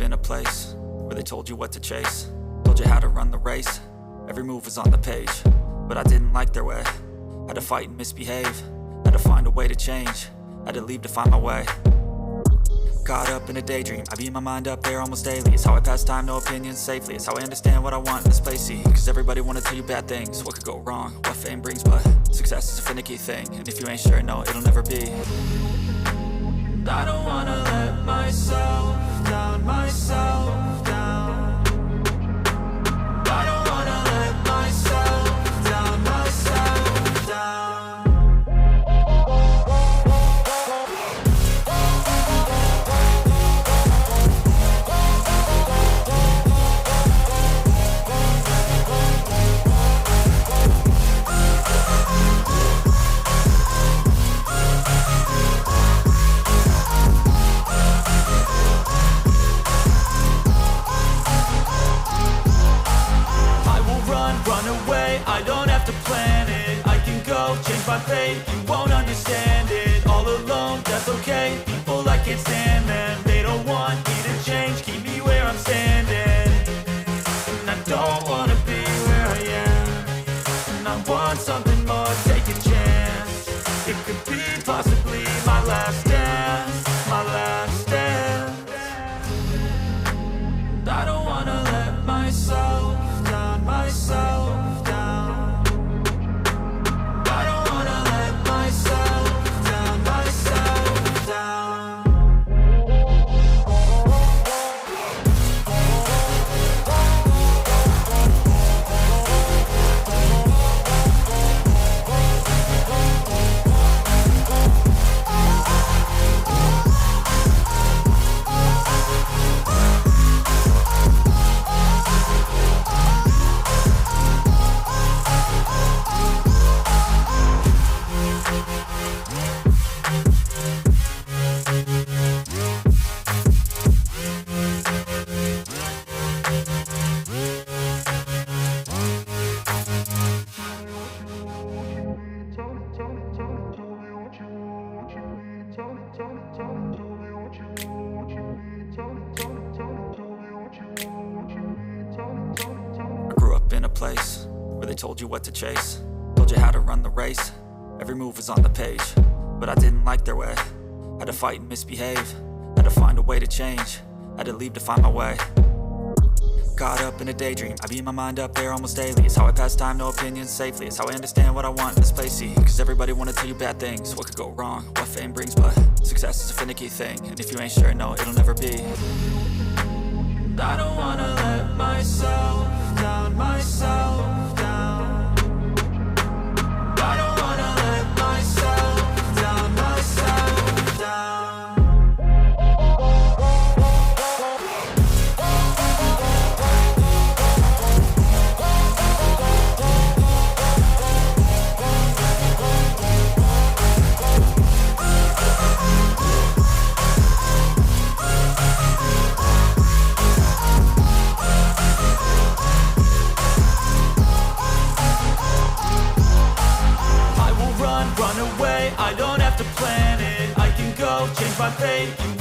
in a place where they told you what to chase, told you how to run the race. Every move was on the page, but I didn't like their way. Had to fight and misbehave, had to find a way to change, had to leave to find my way. Caught up in a daydream, I beat my mind up there almost daily. It's how I pass time, no opinions safely. It's how I understand what I want in this place, see. Cause everybody wanna tell you bad things, what could go wrong, what fame brings. But success is a finicky thing, and if you ain't sure, no, it'll never be. I don't wanna let myself down, myself down. I don't wanna let myself down, myself down. I don't have to plan it, I can go change my fate. You won't understand it, all alone, that's okay. People, I can't stand them, they don't want me to change. Keep me where I'm standing, and I don't wanna be where I am. And I want something more, take a chance. It could be possibly my last dance, my last dance. And I don't wanna let myself down, myself. Told you what to chase, told you how to run the race. Every move was on the page, but I didn't like their way. Had to fight and misbehave, had to find a way to change, had to leave to find my way. Caught up in a daydream, I beat my mind up there almost daily. It's how I pass time, no opinions safely. It's how I understand what I want in this place, see. Cause everybody wanna tell you bad things, what could go wrong, what fame brings. But success is a finicky thing, and if you ain't sure, no, it'll never be. I don't wanna let myself down, myself down. I don't wanna let myself down, myself down. Run away, I don't have to plan it, I can go change my fate. You